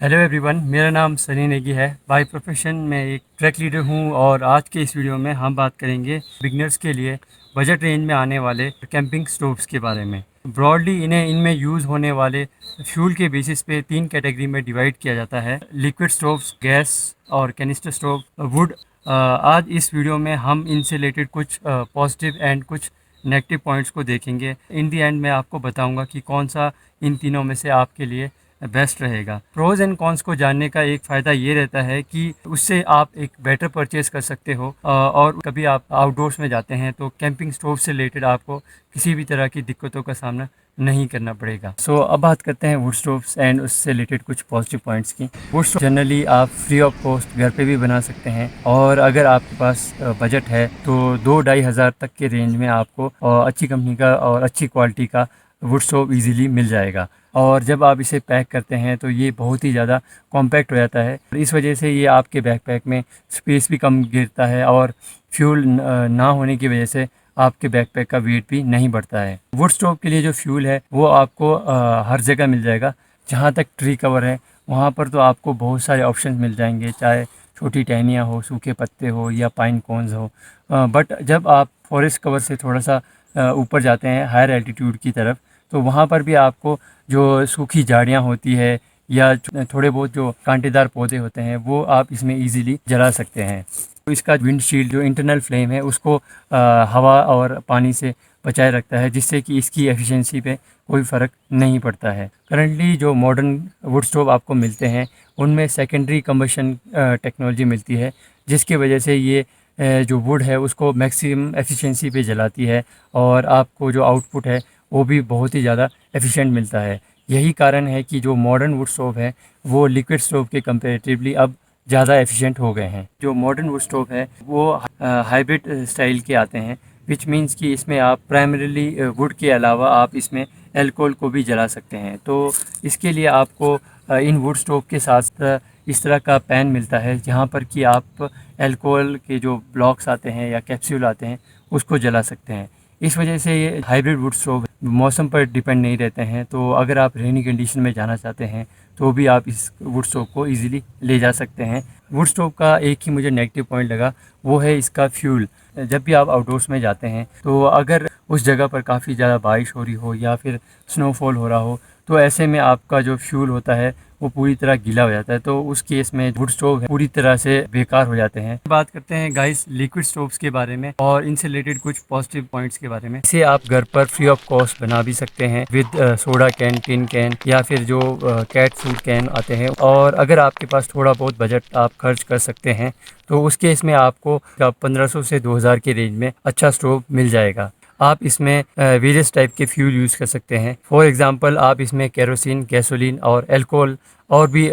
Hello everyone, मेरा नाम सनी नेगी है। बाय प्रोफेशन मैं एक ट्रैक लीडर हूं और आज के इस वीडियो में हम बात करेंगे बिगनर्स के लिए बजट रेंज में आने वाले कैंपिंग स्टोव्स के बारे में। ब्रॉडली इनमें यूज़ होने वाले फ्यूल के बेसिस पे तीन कैटेगरी में डिवाइड किया जाता है: लिक्विड स्टोव्स, गैस और कैनिस्टर स्टोव, वुड। आज इस वीडियो में हम इनसे रिलेटेड कुछ पॉजिटिव एंड कुछ नेगेटिव पॉइंट्स को देखेंगे। इन दी एंड मैं आपको बताऊंगा कि कौन सा इन तीनों में से आपके लिए बेस्ट रहेगा। प्रोज एंड कॉन्स को जानने का एक फ़ायदा ये रहता है कि उससे आप एक बेटर परचेज़ कर सकते हो, और कभी आप आउटडोर्स में जाते हैं तो कैंपिंग स्टोव से रिलेटेड आपको किसी भी तरह की दिक्कतों का सामना नहीं करना पड़ेगा। अब बात करते हैं वुड स्टोव्स एंड उससे रिलेटेड कुछ पॉजिटिव पॉइंट्स की। वुड स्टोव जनरली आप फ्री ऑफ कॉस्ट घर पे भी बना सकते हैं, और अगर आपके पास बजट है तो 2-2.5 हज़ार तक के रेंज में आपको अच्छी कंपनी का और अच्छी क्वालिटी का वुड स्टोव ईज़िली मिल जाएगा। और जब आप इसे पैक करते हैं तो ये बहुत ही ज़्यादा कॉम्पैक्ट हो जाता है। इस वजह से ये आपके बैकपैक में स्पेस भी कम गिरता है, और फ्यूल ना होने की वजह से आपके बैकपैक का वेट भी नहीं बढ़ता है। वुड स्टोव के लिए जो फ्यूल है वो आपको हर जगह मिल जाएगा। जहाँ तक ट्री कवर है वहाँ पर तो आपको बहुत सारे ऑप्शन मिल जाएंगे, चाहे छोटी टहनियाँ हो, सूखे पत्ते हो या पाइन कोन्स हो। बट जब आप फॉरेस्ट कवर से थोड़ा सा ऊपर जाते हैं हायर एल्टीट्यूड की तरफ, तो वहाँ पर भी आपको जो सूखी झाड़ियाँ होती है या थोड़े बहुत जो कांटेदार पौधे होते हैं वो आप इसमें इजीली जला सकते हैं। तो इसका विंडशील्ड जो इंटरनल फ्लेम है उसको हवा और पानी से बचाए रखता है, जिससे कि इसकी एफिशिएंसी पे कोई फ़र्क नहीं पड़ता है। करंटली जो मॉडर्न वुड स्टोव आपको मिलते हैं उनमें सेकेंडरी कंबशन टेक्नोलॉजी मिलती है, जिसकी वजह से ये जो वुड है उसको मैक्सिमम एफिशिएंसी पे जलाती है, और आपको जो आउटपुट है वो भी बहुत ही ज़्यादा एफिशिएंट मिलता है। यही कारण है कि जो मॉडर्न वुड स्टोव है वो लिक्विड स्टोव के कंपैरेटिवली अब ज़्यादा एफिशिएंट हो गए हैं। जो मॉडर्न वुड स्टोव है वो हाइब्रिड स्टाइल के आते हैं, विच मीन्स कि इसमें आप प्राइमरीली वुड के अलावा आप इसमें एल्कोहल को भी जला सकते हैं। तो इसके लिए आपको इन वुड स्टोव के साथ इस तरह का पैन मिलता है जहाँ पर कि आप एल्कोहल के जो ब्लॉक्स आते हैं या कैप्सूल आते हैं उसको जला सकते हैं। इस वजह से ये हाइब्रिड वुड स्टोव मौसम पर डिपेंड नहीं रहते हैं। तो अगर आप रेनी कंडीशन में जाना चाहते हैं तो भी आप इस वुड स्टोव को इजीली ले जा सकते हैं। वुड स्टोव का एक ही मुझे नेगेटिव पॉइंट लगा, वो है इसका फ्यूल। जब भी आप आउटडोर्स में जाते हैं तो अगर उस जगह पर काफ़ी ज़्यादा बारिश हो रही हो या फिर स्नोफॉल हो रहा हो, तो ऐसे में आपका जो फ्यूल होता है वो पूरी तरह गीला हो जाता है। तो उस केस में वुड स्टोव पूरी तरह से बेकार हो जाते हैं। बात करते हैं गाइस लिक्विड स्टोव्स के बारे में और इनसे रिलेटेड कुछ पॉजिटिव पॉइंट्स के बारे में। इसे आप घर पर फ्री ऑफ कॉस्ट बना भी सकते हैं with soda can, tin can या फिर जो कैट फूड कैन आते हैं। और अगर आपके पास थोड़ा बहुत बजट आप खर्च कर सकते हैं तो उस केस में आपको 1500 से 2000 के रेंज में अच्छा स्टोव मिल जाएगा। आप इसमें वेरियस टाइप के फ्यूल यूज़ कर सकते हैं। फॉर एग्ज़ाम्पल आप इसमें केरोसिन, गैसोलीन और अल्कोहल और भी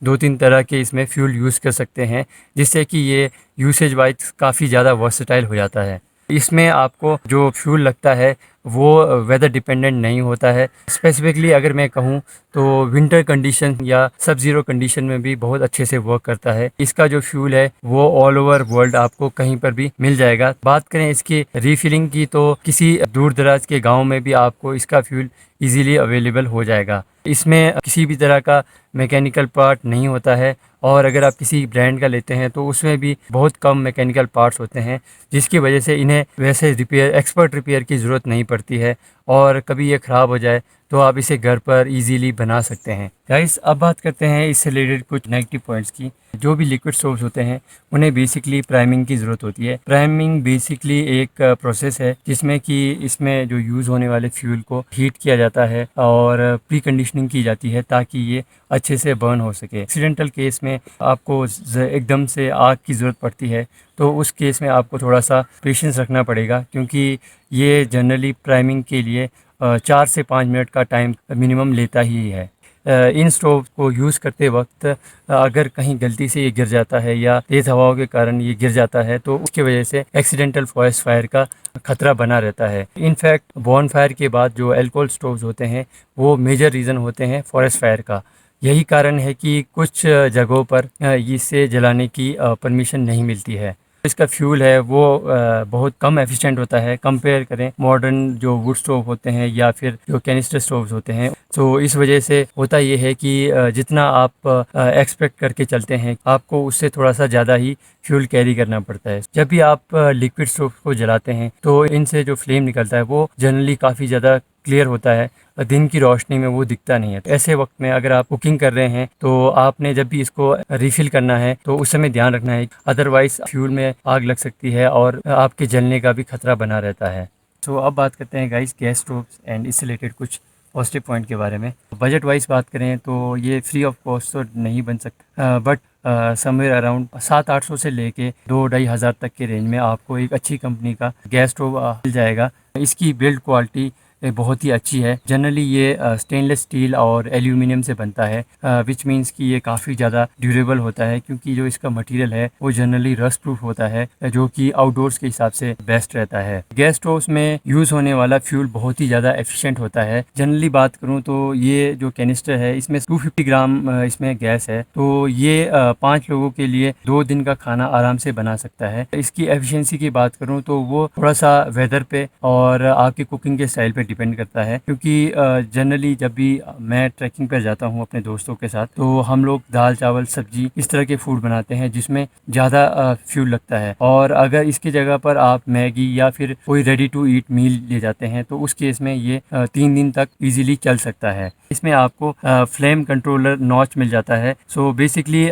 2-3 तरह के इसमें फ्यूल यूज़ कर सकते हैं, जिससे कि ये यूसेज वाइज काफ़ी ज़्यादा वर्सेटाइल हो जाता है। इसमें आपको जो फ्यूल लगता है वो वेदर डिपेंडेंट नहीं होता है। स्पेसिफिकली अगर मैं कहूँ तो विंटर कंडीशन या सब ज़ीरो कंडीशन में भी बहुत अच्छे से वर्क करता है। इसका जो फ्यूल है वो ऑल ओवर वर्ल्ड आपको कहीं पर भी मिल जाएगा। बात करें इसकी रीफिलिंग की तो किसी दूर दराज के गाँव में भी आपको इसका फ्यूल ईज़िली अवेलेबल हो जाएगा। इसमें किसी भी तरह का मैकेनिकल पार्ट नहीं होता है, और अगर आप किसी ब्रांड का लेते हैं तो उसमें भी बहुत कम मैकेनिकल पार्ट्स होते हैं, जिसकी वजह से इन्हें वैसे एक्सपर्ट रिपेयर की ज़रूरत नहीं पड़ती है। और कभी ये ख़राब हो जाए तो आप इसे घर पर इजीली बना सकते हैं। गाइस अब बात करते हैं इससे रिलेटेड कुछ नेगेटिव पॉइंट्स की। जो भी लिक्विड स्टोव्स होते हैं उन्हें बेसिकली प्राइमिंग की ज़रूरत होती है। प्राइमिंग बेसिकली एक प्रोसेस है जिसमें कि इसमें जो यूज़ होने वाले फ्यूल को हीट किया जाता है और प्री कंडीशनिंग की जाती है ताकि ये अच्छे से बर्न हो सके। एक्सीडेंटल केस में आपको एकदम से आग की ज़रूरत पड़ती है, तो उस केस में आपको थोड़ा सा पेशेंस रखना पड़ेगा, क्योंकि ये जनरली प्राइमिंग के लिए 4 से 5 मिनट का टाइम मिनिमम लेता ही है। इन स्टोव को यूज़ करते वक्त अगर कहीं गलती से ये गिर जाता है या तेज़ हवाओं के कारण ये गिर जाता है तो उसकी वजह से एक्सीडेंटल फॉरेस्ट फायर का खतरा बना रहता है। इनफैक्ट बॉन फायर के बाद जो एल्कोहल स्टोव्स होते हैं वो मेजर रीज़न होते हैं फॉरेस्ट फायर का। यही कारण है कि कुछ जगहों पर इसे जलाने की परमिशन नहीं मिलती है। इसका फ्यूल है वो बहुत कम एफिशिएंट होता है कंपेयर करें मॉडर्न जो वुड स्टोव होते हैं या फिर जो कैनिस्टर स्टोव्स होते हैं। तो इस वजह से होता ये है कि जितना आप एक्सपेक्ट करके चलते हैं आपको उससे थोड़ा सा ज़्यादा ही फ्यूल कैरी करना पड़ता है। जब भी आप लिक्विड स्टोव को जलाते हैं तो इनसे जो फ्लेम निकलता है वो जनरली काफ़ी ज़्यादा क्लियर होता है, दिन की रोशनी में वो दिखता नहीं है। तो ऐसे वक्त में अगर आप कुकिंग कर रहे हैं तो आपने जब भी इसको रिफ़िल करना है तो उस समय ध्यान रखना है, अदरवाइज़ फ्यूल में आग लग सकती है और आपके जलने का भी खतरा बना रहता है। तो अब बात करते हैं गाइस गैस स्टोव्स एंड इससे रिलेटेड कुछ पॉजिटिव पॉइंट के बारे में। बजट वाइज बात करें तो ये फ्री ऑफ कॉस्ट तो नहीं बन सकता, बट समवेयर अराउंड 700-800 से लेके 2-2,500 तक के रेंज में आपको एक अच्छी कंपनी का गैस स्टोव मिल जाएगा। इसकी बिल्ड क्वालिटी बहुत ही अच्छी है। जनरली ये स्टेनलेस स्टील और एल्यूमिनियम से बनता है, विच मीन्स कि ये काफ़ी ज़्यादा ड्यूरेबल होता है क्योंकि जो इसका मटेरियल है वो जनरली रस्ट प्रूफ होता है, जो कि आउटडोर्स के हिसाब से बेस्ट रहता है। गैस स्टोव्स में यूज़ होने वाला फ्यूल बहुत ही ज़्यादा एफिशिएंट होता है। जनरली बात करूँ तो ये जो कैनिस्टर है इसमें 250 ग्राम इसमें गैस है, तो ये 5 लोगों के लिए 2 दिन का खाना आराम से बना सकता है। इसकी एफिशिएंसी की बात करूँ तो वो थोड़ा सा वेदर पे और आपकी कुकिंग के स्टाइल पे डिपेंड करता है, क्योंकि जनरली जब भी मैं ट्रैकिंग पर जाता हूँ अपने दोस्तों के साथ तो हम लोग दाल चावल सब्जी इस तरह के फूड बनाते हैं जिसमें ज़्यादा फ्यूल लगता है। और अगर इसकी जगह पर आप मैगी या फिर कोई रेडी टू ईट मील ले जाते हैं तो उस केस में ये 3 दिन तक इजीली चल सकता है। इसमें आपको फ्लेम कंट्रोलर नॉच मिल जाता है। सो बेसिकली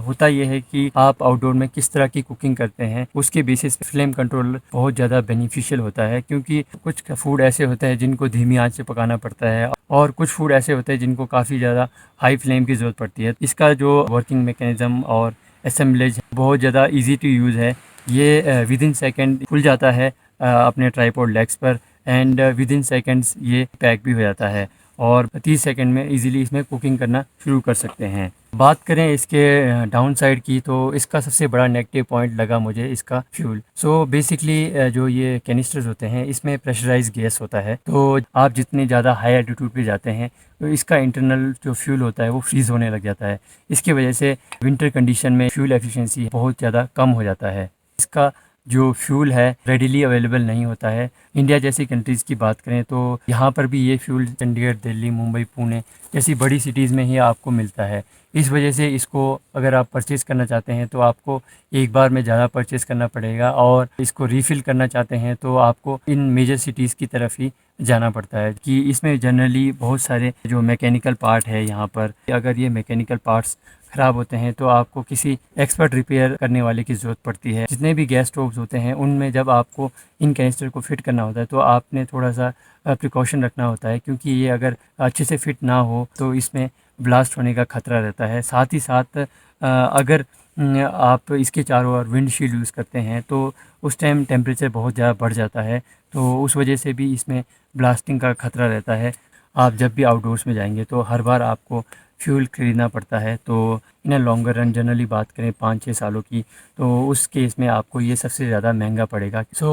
होता यह है कि आप आउटडोर में किस तरह की कुकिंग करते हैं उसके बेसिस पे फ्लेम कंट्रोलर बहुत ज़्यादा बेनिफिशियल होता है, क्योंकि कुछ फूड ऐसे होते हैं जिनको धीमी आंच से पकाना पड़ता है और कुछ फूड ऐसे होते हैं जिनको काफ़ी ज़्यादा हाई फ्लेम की ज़रूरत पड़ती है। इसका जो वर्किंग मैकेनिज़्म और असेंबलेज बहुत ज़्यादा ईजी टू यूज़ है। ये विद इन सेकेंड खुल जाता है अपने ट्राइपॉड लेग्स पर, एंड विद इन सेकेंड्स ये पैक भी हो जाता है और 30 सेकंड में इजीली इसमें कुकिंग करना शुरू कर सकते हैं। बात करें इसके डाउन साइड की तो इसका सबसे बड़ा नेगेटिव पॉइंट लगा मुझे इसका फ्यूल। सो बेसिकली जो ये कैनिस्टर्स होते हैं इसमें प्रेशराइज गैस होता है, तो आप जितने ज़्यादा हाई एल्टीट्यूड पे जाते हैं तो इसका इंटरनल जो फ्यूल होता है वो फ्रीज़ होने लग जाता है। इसकी वजह से विंटर कंडीशन में फ्यूल एफिशिएंसी बहुत ज़्यादा कम हो जाता है। इसका जो फ्यूल है रेडिली अवेलेबल नहीं होता है। इंडिया जैसी कंट्रीज़ की बात करें तो यहाँ पर भी ये फ्यूल चंडीगढ़, दिल्ली, मुंबई, पुणे जैसी बड़ी सिटीज़ में ही आपको मिलता है। इस वजह से इसको अगर आप परचेज़ करना चाहते हैं तो आपको एक बार में ज़्यादा परचेज़ करना पड़ेगा, और इसको रीफ़िल करना चाहते हैं तो आपको इन मेजर सिटीज़ की तरफ ही जाना पड़ता है। कि इसमें जनरली बहुत सारे जो मैकेनिकल पार्ट है यहाँ पर, अगर ये मैकेनिकल पार्ट्स ख़राब होते हैं तो आपको किसी एक्सपर्ट रिपेयर करने वाले की ज़रूरत पड़ती है। जितने भी गैस स्टोव्स होते हैं उनमें जब आपको इन कैनिस्टर को फिट करना होता है तो आपने थोड़ा सा प्रिकॉशन रखना होता है, क्योंकि ये अगर अच्छे से फिट ना हो तो इसमें ब्लास्ट होने का खतरा रहता है। साथ ही साथ अगर आप इसके चारों ओर विंडशील्ड यूज़ करते हैं तो उस टाइम टेम्परेचर बहुत ज़्यादा बढ़ जाता है, तो उस वजह से भी इसमें ब्लास्टिंग का खतरा रहता है। आप जब भी आउटडोर्स में जाएंगे तो हर बार आपको फ्यूल खरीदना पड़ता है। तो इन अ लॉन्गर रन जनरली बात करें 5-6 सालों की तो उस केस में आपको ये सबसे ज़्यादा महंगा पड़ेगा। सो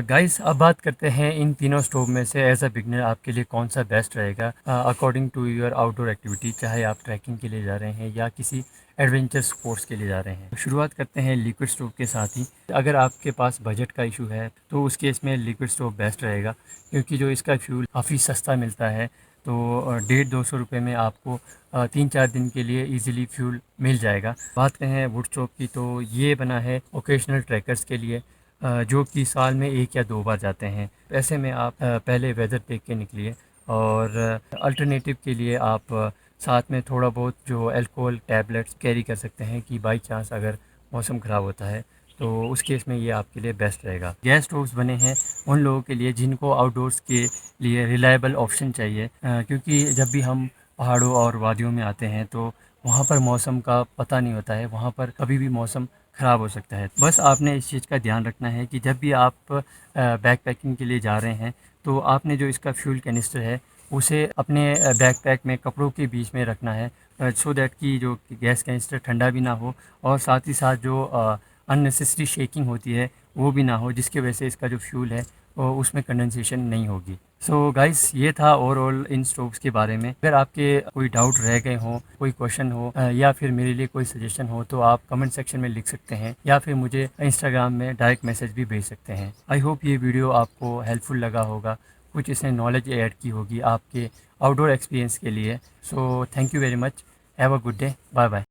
गाइस अब बात करते हैं इन तीनों स्टोव में से एज अ बिगनर आपके लिए कौन सा बेस्ट रहेगा according to your outdoor activity, चाहे आप ट्रैकिंग के लिए जा रहे हैं या किसी एडवेंचर स्पोर्ट्स के लिए जा रहे हैं। शुरुआत करते हैं लिक्विड स्टोव के साथ ही। अगर आपके पास बजट का इशू है तो उस केस में लिक्विड स्टोव बेस्ट रहेगा, क्योंकि जो इसका फ्यूल काफ़ी सस्ता मिलता है। तो 150-200 रुपये में आपको 3-4 दिन के लिए इजीली फ्यूल मिल जाएगा। बात करें वुड स्टोव की तो ये बना है ओकेशनल ट्रैकर्स के लिए, जो कि साल में 1 या 2 बार जाते हैं। ऐसे में आप पहले वेदर देख के निकलिए, और अल्टरनेटिव के लिए आप साथ में थोड़ा बहुत जो अल्कोहल टैबलेट्स कैरी कर सकते हैं कि बाई चांस अगर मौसम ख़राब होता है तो उस केस में ये आपके लिए बेस्ट रहेगा। गैस स्टोव्स बने हैं उन लोगों के लिए जिनको आउटडोर्स के लिए रिलायबल ऑप्शन चाहिए, क्योंकि जब भी हम पहाड़ों और वादियों में आते हैं तो वहाँ पर मौसम का पता नहीं होता है, वहाँ पर कभी भी मौसम ख़राब हो सकता है। बस आपने इस चीज़ का ध्यान रखना है कि जब भी आप बैकपैकिंग के लिए जा रहे हैं तो आपने जो इसका फ्यूल कैनिस्टर है उसे अपने बैकपैक में कपड़ों के बीच में रखना है, सो दैट कि जो गैस कैनिस्टर ठंडा भी ना हो और साथ ही साथ जो अननेसेसरी शेकिंग होती है वो भी ना हो, जिसकी वजह से इसका जो फ्यूल है और उसमें कंडेंसेशन नहीं होगी। सो गाइस, ये था ओवरऑल इन स्टोव्स के बारे में। अगर आपके कोई डाउट रह गए हों, कोई क्वेश्चन हो या फिर मेरे लिए कोई सजेशन हो, तो आप कमेंट सेक्शन में लिख सकते हैं या फिर मुझे इंस्टाग्राम में डायरेक्ट मैसेज भी भेज सकते हैं। आई होप ये वीडियो आपको हेल्पफुल लगा होगा, कुछ इसने नॉलेज ऐड की होगी आपके आउटडोर एक्सपीरियंस के लिए। So thank you very much. Have a good day. Bye bye.